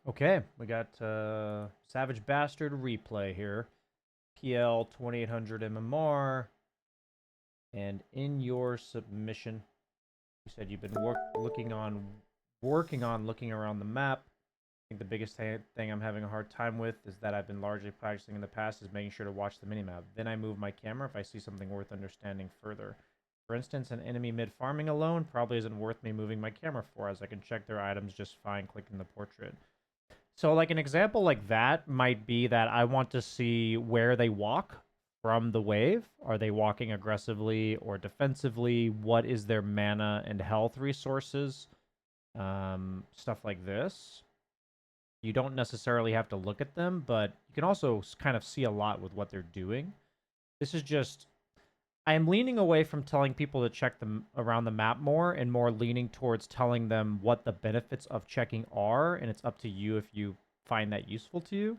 Okay, we got SavageBastard replay here. PL 2800 MMR. And in your submission, you said you've been working on looking around the map. I think the biggest thing I'm having a hard time with is that I've been largely practicing in the past is making sure to watch the minimap. Then I move my camera if I see something worth understanding further. For instance, an enemy mid-farming alone probably isn't worth me moving my camera for, as I can check their items just fine clicking the portrait. So, like, an example like that might be that I want to see where they walk from the wave. Are they walking aggressively or defensively? What is their mana and health resources? Stuff like this. You don't necessarily have to look at them, but you can also kind of see a lot with what they're doing. This is just... I am leaning away from telling people to check them around the map more and more leaning towards telling them what the benefits of checking are, and it's up to you if you find that useful to you.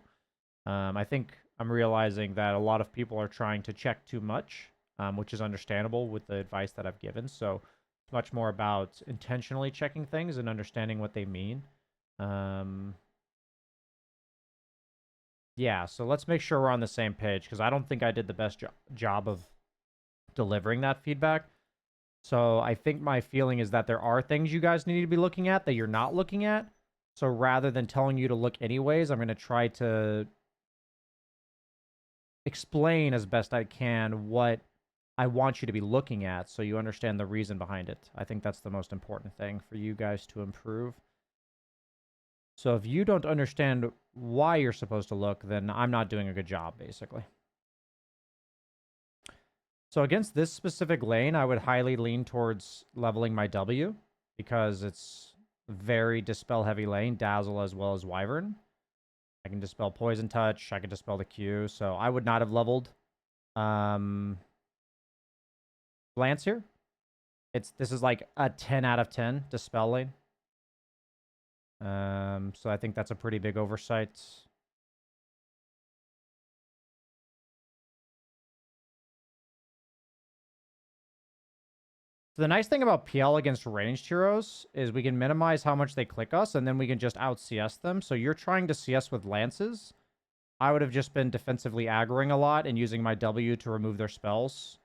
I think I'm realizing that a lot of people are trying to check too much, which is understandable with the advice that I've given. So it's much more about intentionally checking things and understanding what they mean. Yeah, so let's make sure we're on the same page, because I don't think I did the best job of delivering that feedback. So I think my feeling is that there are things you guys need to be looking at that you're not looking at. So rather than telling you to look anyways, I'm going to try to explain as best I can what I want you to be looking at so you understand the reason behind it. I think that's the most important thing for you guys to improve. So if you don't understand why you're supposed to look, then I'm not doing a good job, basically. So against this specific lane, I would highly lean towards leveling my W because it's very dispel heavy lane, Dazzle as well as Wyvern. I can dispel Poison Touch, I can dispel the Q, so I would not have leveled Lance here. This is like a 10 out of 10 dispel lane. So I think that's a pretty big oversight. So the nice thing about PL against ranged heroes is we can minimize how much they click us, and then we can just out CS them. So you're trying to CS with lances. I would have just been defensively aggroing a lot and using my W to remove their spells.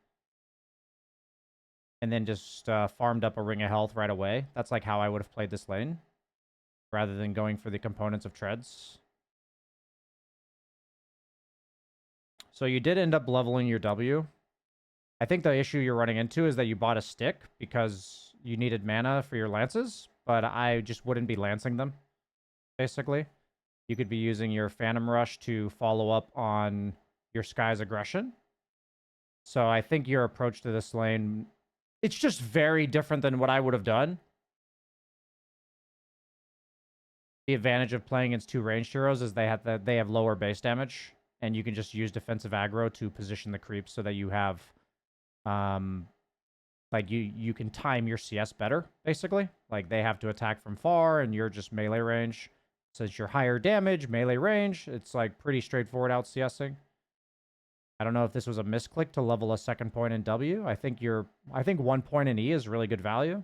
And then just farmed up a ring of health right away. That's like how I would have played this lane. Rather than going for the components of treads. So you did end up leveling your W. I think the issue you're running into is that you bought a stick because you needed mana for your lances, but I just wouldn't be lancing them, basically. You could be using your Phantom Rush to follow up on your Sky's aggression. So I think your approach to this lane, it's just very different than what I would have done. The advantage of playing against two ranged heroes is they have lower base damage, and you can just use defensive aggro to position the creeps so that you have like you can time your CS better, basically. Like they have to attack from far and you're just melee range. Since you're higher damage, melee range, it's like pretty straightforward out CSing. I don't know if this was a misclick to level a second point in W. I think 1 point in E is really good value.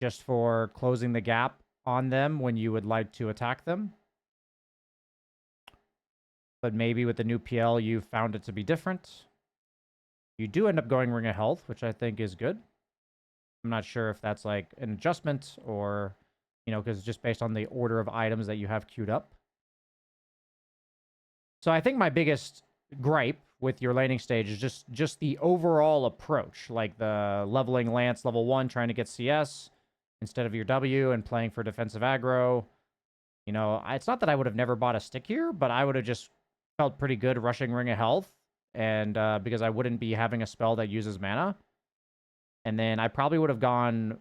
Just for closing the gap on them when you would like to attack them. But maybe with the new PL, you found it to be different. You do end up going Ring of Health, which I think is good. I'm not sure if that's like an adjustment or, you know, because just based on the order of items that you have queued up. So I think my biggest gripe with your laning stage is just the overall approach, like the leveling Lance level 1, trying to get CS instead of your W and playing for defensive aggro. You know, it's not that I would have never bought a stick here, but I would have just felt pretty good rushing Ring of Health, and because I wouldn't be having a spell that uses mana. And then I probably would have gone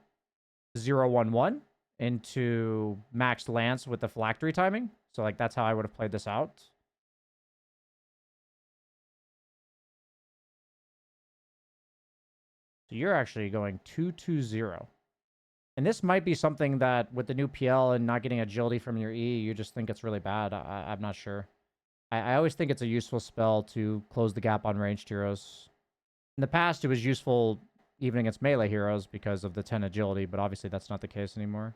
0-1-1 into maxed Lance with the phylactery timing. So, like, that's how I would have played this out. So you're actually going 2-2-0. And this might be something that, with the new PL and not getting agility from your E, you just think it's really bad. I'm not sure. I always think it's a useful spell to close the gap on ranged heroes. In the past, it was useful even against melee heroes because of the 10 agility, but obviously that's not the case anymore.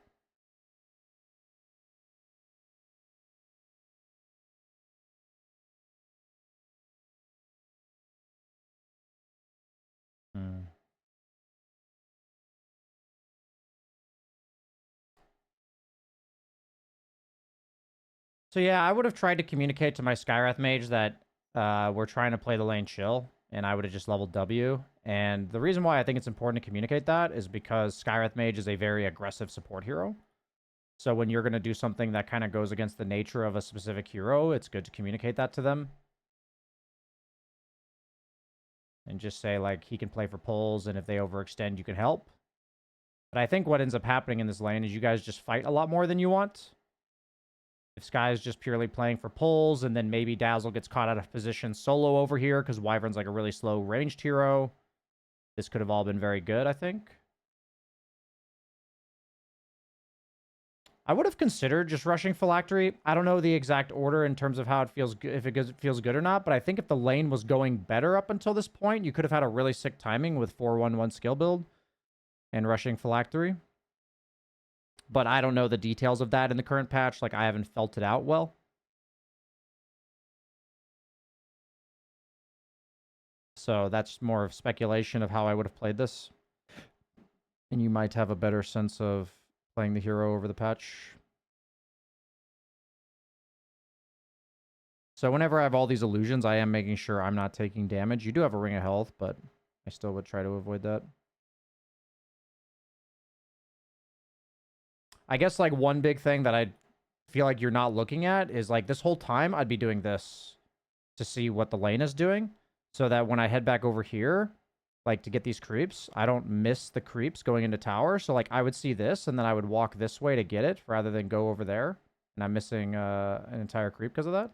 So yeah, I would have tried to communicate to my Skywrath mage that we're trying to play the lane chill, and I would have just leveled W. And the reason why I think it's important to communicate that is because Skywrath mage is a very aggressive support hero. So when you're going to do something that kind of goes against the nature of a specific hero, it's good to communicate that to them. And just say, like, he can play for pulls, and if they overextend, you can help. But I think what ends up happening in this lane is you guys just fight a lot more than you want. If Sky is just purely playing for pulls, and then maybe Dazzle gets caught out of position solo over here, because Wyvern's like a really slow ranged hero, this could have all been very good, I think. I would have considered just rushing Phylactery. I don't know the exact order in terms of how it feels, if it feels good or not, but I think if the lane was going better up until this point, you could have had a really sick timing with 4-1-1 skill build and rushing Phylactery. But I don't know the details of that in the current patch. Like, I haven't felt it out well. So that's more of speculation of how I would have played this. And you might have a better sense of playing the hero over the patch. So whenever I have all these illusions, I am making sure I'm not taking damage. You do have a ring of health, but I still would try to avoid that. I guess, like, one big thing that I feel like you're not looking at is, like, this whole time I'd be doing this to see what the lane is doing, so that when I head back over here, like, to get these creeps, I don't miss the creeps going into tower. So, like, I would see this, and then I would walk this way to get it, rather than go over there. And I'm missing an entire creep because of that.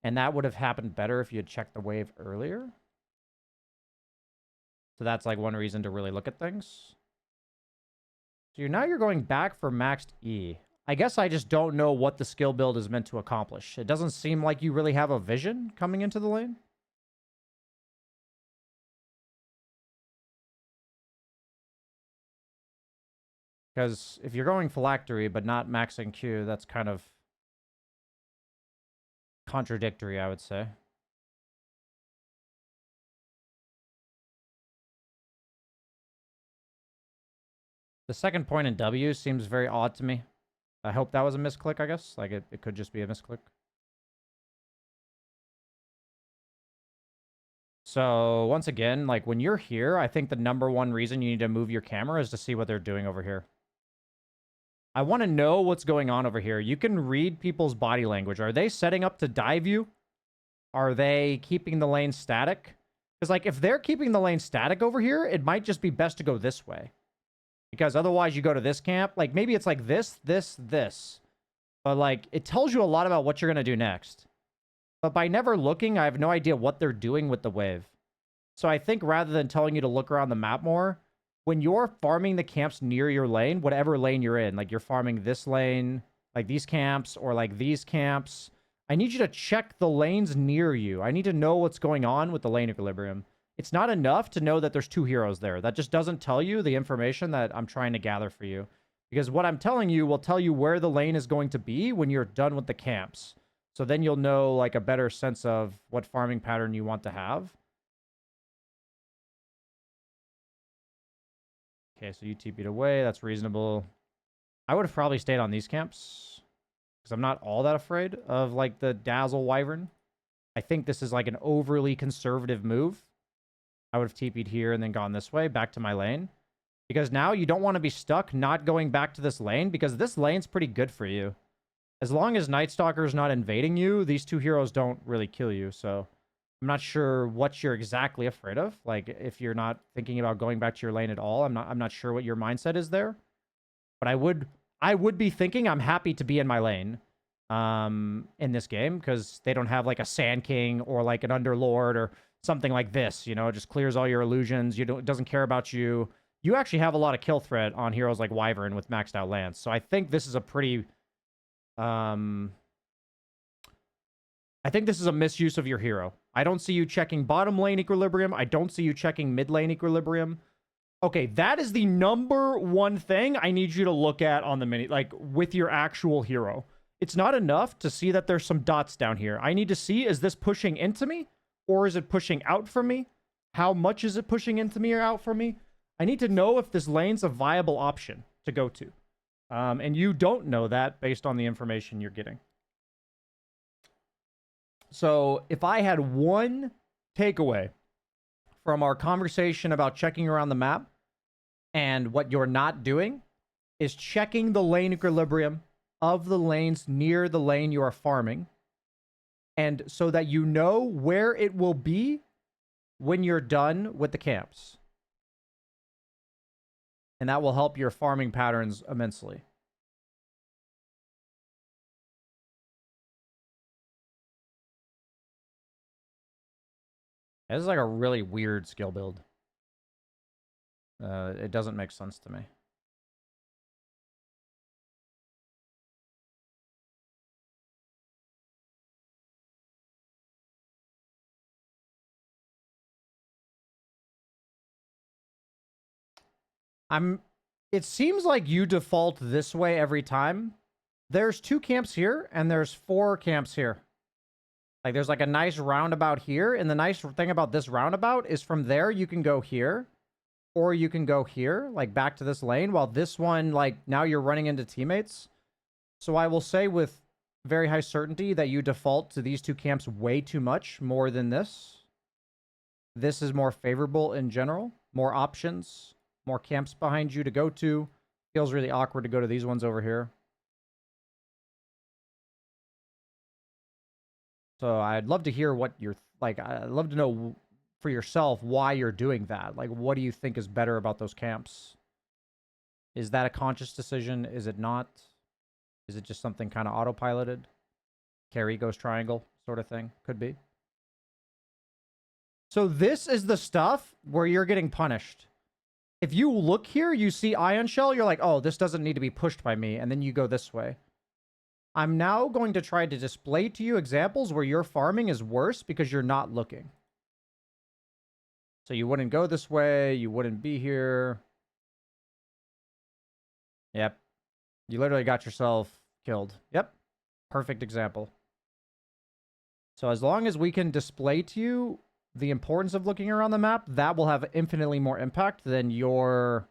And that would have happened better if you had checked the wave earlier. So that's, like, one reason to really look at things. So now you're going back for maxed E. I guess I just don't know what the skill build is meant to accomplish. It doesn't seem like you really have a vision coming into the lane. Because if you're going Phylactery but not maxing Q, that's kind of contradictory, I would say. The second point in W seems very odd to me. I hope that was a misclick, I guess. Like, it could just be a misclick. So, once again, like, when you're here, I think the #1 reason you need to move your camera is to see what they're doing over here. I want to know what's going on over here. You can read people's body language. Are they setting up to dive you? Are they keeping the lane static? Because, like, if they're keeping the lane static over here, it might just be best to go this way. Because otherwise you go to this camp. Like, maybe it's like this. But, like, it tells you a lot about what you're going to do next. But by never looking, I have no idea what they're doing with the wave. So I think rather than telling you to look around the map more, when you're farming the camps near your lane, whatever lane you're in, like you're farming this lane, like these camps, or like these camps, I need you to check the lanes near you. I need to know what's going on with the lane equilibrium. It's not enough to know that there's 2 heroes there. That just doesn't tell you the information that I'm trying to gather for you. Because what I'm telling you will tell you where the lane is going to be when you're done with the camps. So then you'll know, like, a better sense of what farming pattern you want to have. Okay, so you TP'd away. That's reasonable. I would have probably stayed on these camps, because I'm not all that afraid of, like, the Dazzle Wyvern. I think this is, like, an overly conservative move. I would have TP'd here and then gone this way, back to my lane. Because now you don't want to be stuck not going back to this lane, because this lane's pretty good for you. As long as Night Stalker's not invading you, these 2 heroes don't really kill you, so I'm not sure what you're exactly afraid of. Like, if you're not thinking about going back to your lane at all, I'm not sure what your mindset is there. But I would be thinking I'm happy to be in my lane in this game, because they don't have, like, a Sand King or, like, an Underlord or something like this, you know? It just clears all your illusions. It doesn't care about you. You actually have a lot of kill threat on heroes like Wyvern with maxed out Lance. So I think this is a pretty... I think this is a misuse of your hero. I don't see you checking bottom lane equilibrium. I don't see you checking mid lane equilibrium. Okay, that is the #1 thing I need you to look at on the mini, like, with your actual hero. It's not enough to see that there's some dots down here. I need to see, is this pushing into me? Or is it pushing out from me? How much is it pushing into me or out from me? I need to know if this lane's a viable option to go to. And you don't know that based on the information you're getting. So if I had one takeaway from our conversation about checking around the map and what you're not doing is checking the lane equilibrium of the lanes near the lane you are farming, and so that you know where it will be when you're done with the camps. And that will help your farming patterns immensely. This is like a really weird skill build. It doesn't make sense to me. It seems like you default this way every time. There's 2 camps here, and there's 4 camps here. Like, there's like a nice roundabout here, and the nice thing about this roundabout is from there you can go here, or you can go here, like back to this lane, while this one, like, now you're running into teammates. So I will say with very high certainty that you default to these 2 camps way too much, more than this. This is more favorable in general, more options, more camps behind you to go to. Feels really awkward to go to these ones over here. So I'd love to hear what you're like. I'd love to know for yourself why you're doing that. Like, what do you think is better about those camps? Is that a conscious decision? Is it not? Is it just something kind of autopiloted? Carry goes triangle sort of thing? Could be. So this is the stuff where you're getting punished. If you look here, you see Ion Shell, you're like, oh, this doesn't need to be pushed by me, and then you go this way. I'm now going to try to display to you examples where your farming is worse because you're not looking. So you wouldn't go this way, you wouldn't be here. Yep. You literally got yourself killed. Yep. Perfect example. So as long as we can display to you the importance of looking around the map, that will have infinitely more impact than your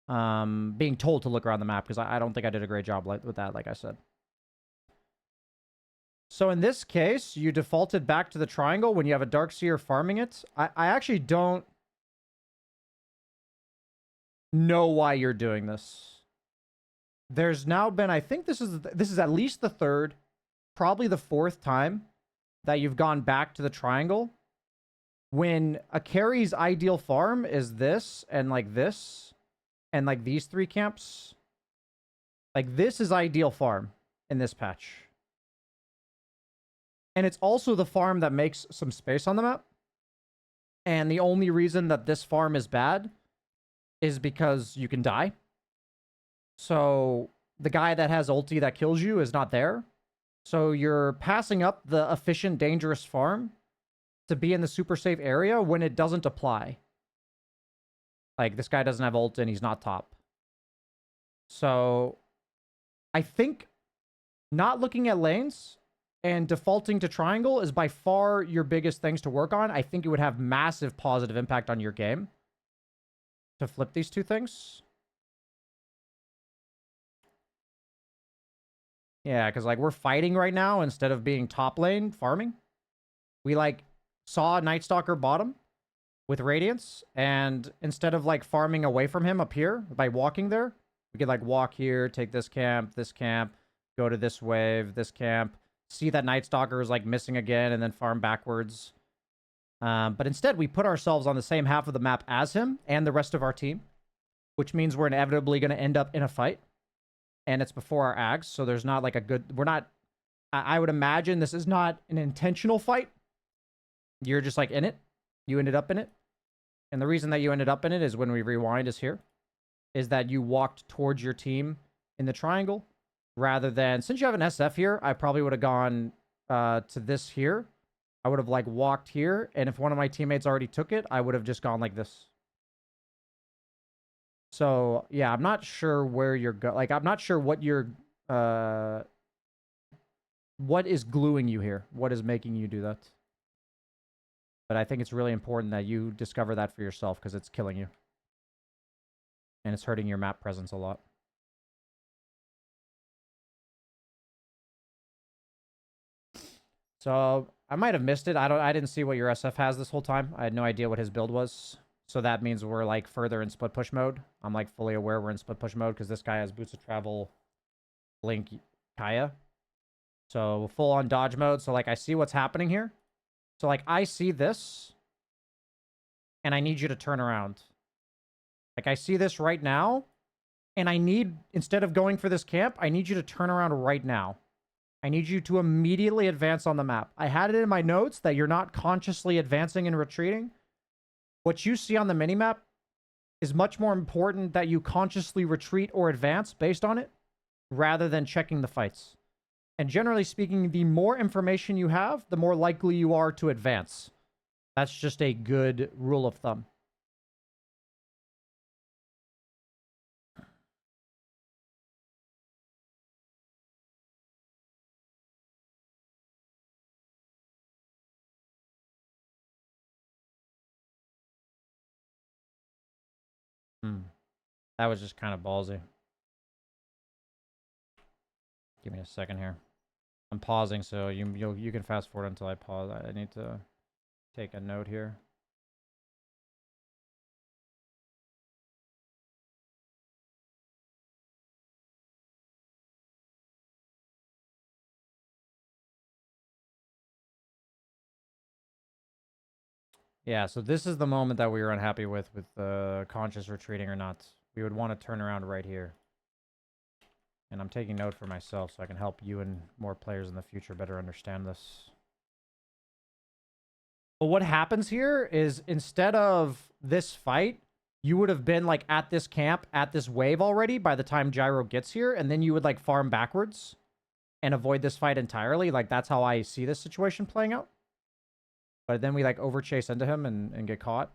being told to look around the map, because I don't think I did a great job with that, like I said. So in this case, you defaulted back to the triangle when you have a Darkseer farming it. I actually don't know why you're doing this. There's now been, I think this is at least the 3rd, probably the 4th time that you've gone back to the triangle. When a carry's ideal farm is this, and like these 3 camps. Like, this is ideal farm in this patch. And it's also the farm that makes some space on the map. And the only reason that this farm is bad is because you can die. So the guy that has ulti that kills you is not there. So you're passing up the efficient, dangerous farm to be in the super safe area when it doesn't apply. Like, this guy doesn't have ult and he's not top. So I think not looking at lanes and defaulting to triangle is by far your biggest things to work on. I think it would have massive positive impact on your game to flip these 2 things. Yeah, because, like, we're fighting right now instead of being top lane farming. We, like, saw Night Stalker bottom with Radiance, and instead of, like, farming away from him up here by walking there, we could, like, walk here, take this camp, go to this wave, this camp, see that Night Stalker is, like, missing again, and then farm backwards. But instead, we put ourselves on the same half of the map as him and the rest of our team, which means we're inevitably going to end up in a fight. And it's before our ags, so there's not, like, a good... We're not... I would imagine this is not an intentional fight. You're just, like, in it. You ended up in it. And the reason that you ended up in it is when we rewind is here. Is that you walked towards your team in the triangle. Rather than... Since you have an SF here, I probably would have gone to this here. I would have, like, walked here. And if one of my teammates already took it, I would have just gone like this. So, yeah, I'm not sure where you're like, I'm not sure what you're... what is gluing you here? What is making you do that? But I think it's really important that you discover that for yourself, because it's killing you. And it's hurting your map presence a lot. So I might have missed it. I didn't see what your SF has this whole time. I had no idea what his build was. So that means we're like further in split push mode. I'm like fully aware we're in split push mode because this guy has Boots of Travel, Blink, Kaya. So full on dodge mode. So like I see what's happening here. So like I see this and I need you to turn around. Like I see this right now and I need, instead of going for this camp, I need you to turn around right now. I need you to immediately advance on the map. I had it in my notes that you're not consciously advancing and retreating. What you see on the minimap is much more important that you consciously retreat or advance based on it, rather than checking the fights. And generally speaking, the more information you have, the more likely you are to advance. That's just a good rule of thumb. That was just kind of ballsy. Give me a second here. I'm pausing, so you can fast forward until I pause. I need to take a note here. Yeah, so this is the moment that we were unhappy with conscious retreating or not. We would want to turn around right here. And I'm taking note for myself so I can help you and more players in the future better understand this. But what happens here is instead of this fight, you would have been like at this camp, at this wave already by the time Gyro gets here, and then you would like farm backwards and avoid this fight entirely. Like that's how I see this situation playing out. But then we like overchase into him and get caught.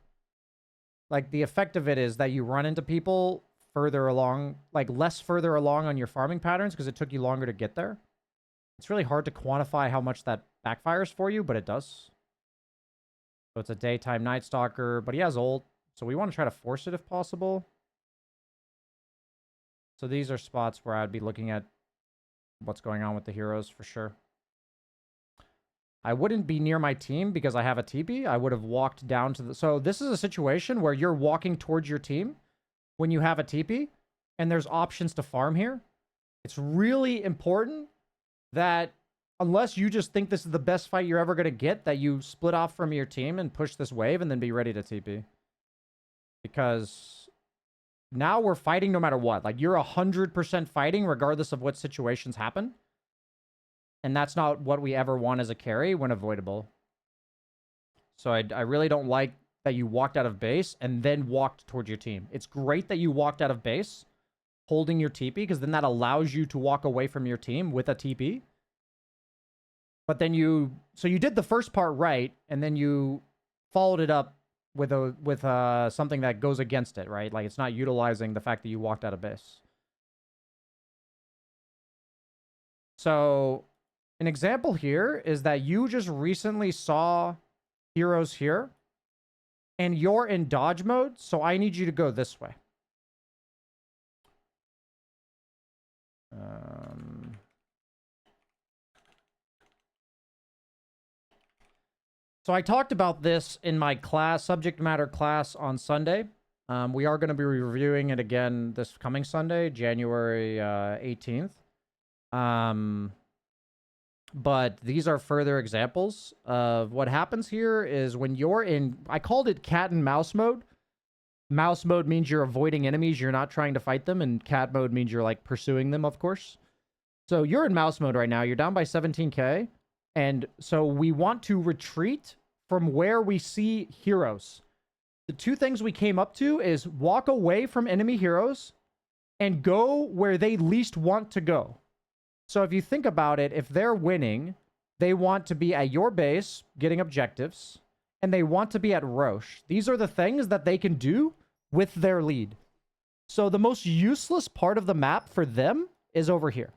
Like the effect of it is that you run into people further along, like less further along on your farming patterns because it took you longer to get there. It's really hard to quantify how much that backfires for you, but it does. So it's a daytime Night Stalker, but he has ult, so we want to try to force it if possible. So these are spots where I'd be looking at what's going on with the heroes for sure. I wouldn't be near my team because I have a TP. I would have walked down to the... So this is a situation where you're walking towards your team when you have a TP, and there's options to farm here. It's really important that unless you just think this is the best fight you're ever going to get, that you split off from your team and push this wave and then be ready to TP. Because now we're fighting no matter what. Like, you're 100% fighting regardless of what situations happen. And that's not what we ever want as a carry when avoidable. So I really don't like that you walked out of base and then walked towards your team. It's great that you walked out of base holding your TP, because then that allows you to walk away from your team with a TP. But then so you did the first part right, and then you followed it up with something that goes against it, right? Like, it's not utilizing the fact that you walked out of base. So an example here is that you just recently saw heroes here, and you're in dodge mode, so I need you to go this way. So I talked about this in my class, subject matter class on Sunday. We are going to be reviewing it again this coming Sunday, January 18th. But these are further examples of what happens here is when you're in... I called it cat and mouse mode. Mouse mode means you're avoiding enemies. You're not trying to fight them. And cat mode means you're, like, pursuing them, of course. So you're in mouse mode right now. You're down by 17k. And so we want to retreat from where we see heroes. The two things we came up to is walk away from enemy heroes and go where they least want to go. So if you think about it, if they're winning, they want to be at your base getting objectives, and they want to be at Roche. These are the things that they can do with their lead. So the most useless part of the map for them is over here.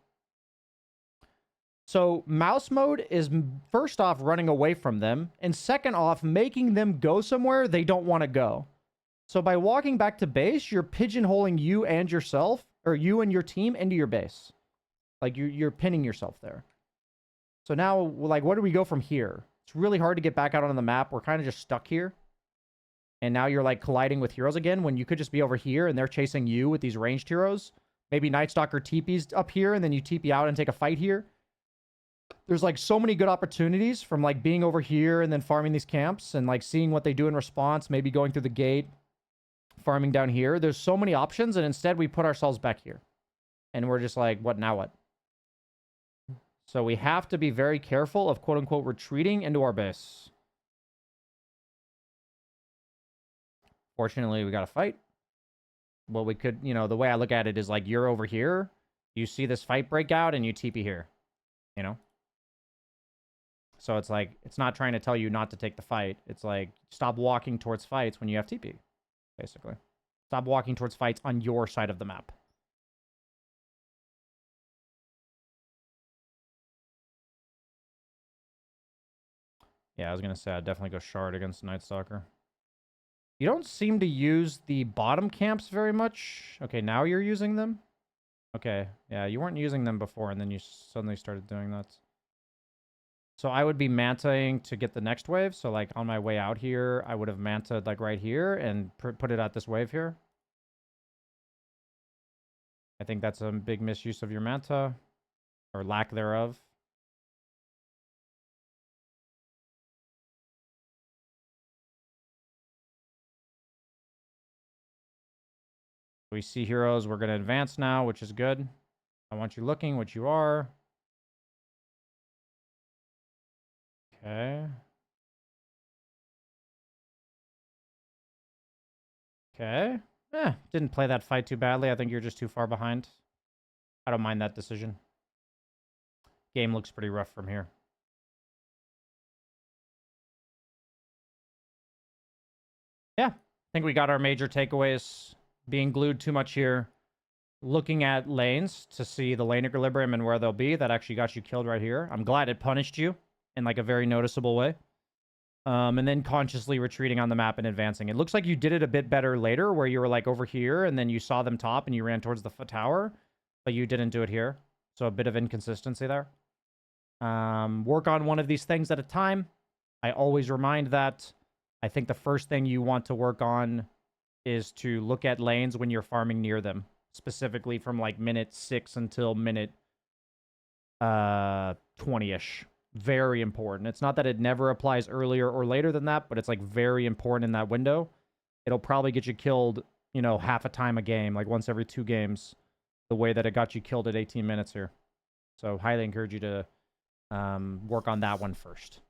So mouse mode is first off running away from them, and second off making them go somewhere they don't want to go. So by walking back to base, you're pigeonholing you and yourself, or you and your team, into your base. Like, you're pinning yourself there. So now, like, where do we go from here? It's really hard to get back out on the map. We're kind of just stuck here. And now you're, like, colliding with heroes again when you could just be over here and they're chasing you with these ranged heroes. Maybe Night Stalker TP's up here and then you TP out and take a fight here. There's, like, so many good opportunities from, like, being over here and then farming these camps and, like, seeing what they do in response. Maybe going through the gate, farming down here. There's so many options, and instead we put ourselves back here. And we're just like, what now what? So we have to be very careful of quote-unquote retreating into our base. Fortunately, we got to fight. Well, we could, you know, the way I look at it is like, you're over here, you see this fight break out, and you TP here. You know? So it's like, it's not trying to tell you not to take the fight. It's like, stop walking towards fights when you have TP, basically. Stop walking towards fights on your side of the map. Yeah, I was going to say, I'd definitely go Shard against Night Stalker. You don't seem to use the bottom camps very much. Okay, now you're using them? Okay, yeah, you weren't using them before, and then you suddenly started doing that. So I would be mantaing to get the next wave. So, like, on my way out here, I would have mantaed, like, right here and put it at this wave here. I think that's a big misuse of your manta, or lack thereof. We see heroes. We're going to advance now, which is good. I want you looking, which you are. Okay. Okay. Didn't play that fight too badly. I think you're just too far behind. I don't mind that decision. Game looks pretty rough from here. Yeah. I think we got our major takeaways. Being glued too much here. Looking at lanes to see the lane equilibrium and where they'll be. That actually got you killed right here. I'm glad it punished you in like a very noticeable way. And then consciously retreating on the map and advancing. It looks like you did it a bit better later, where you were like over here and then you saw them top and you ran towards the tower, but you didn't do it here. So a bit of inconsistency there. Work on one of these things at a time. I always remind that. I think the first thing you want to work on is to look at lanes when you're farming near them. Specifically from like minute 6 until minute 20-ish. Very important. It's not that it never applies earlier or later than that, but it's like very important in that window. It'll probably get you killed, you know, half a time a game, like once every 2 games, the way that it got you killed at 18 minutes here. So highly encourage you to work on that one first.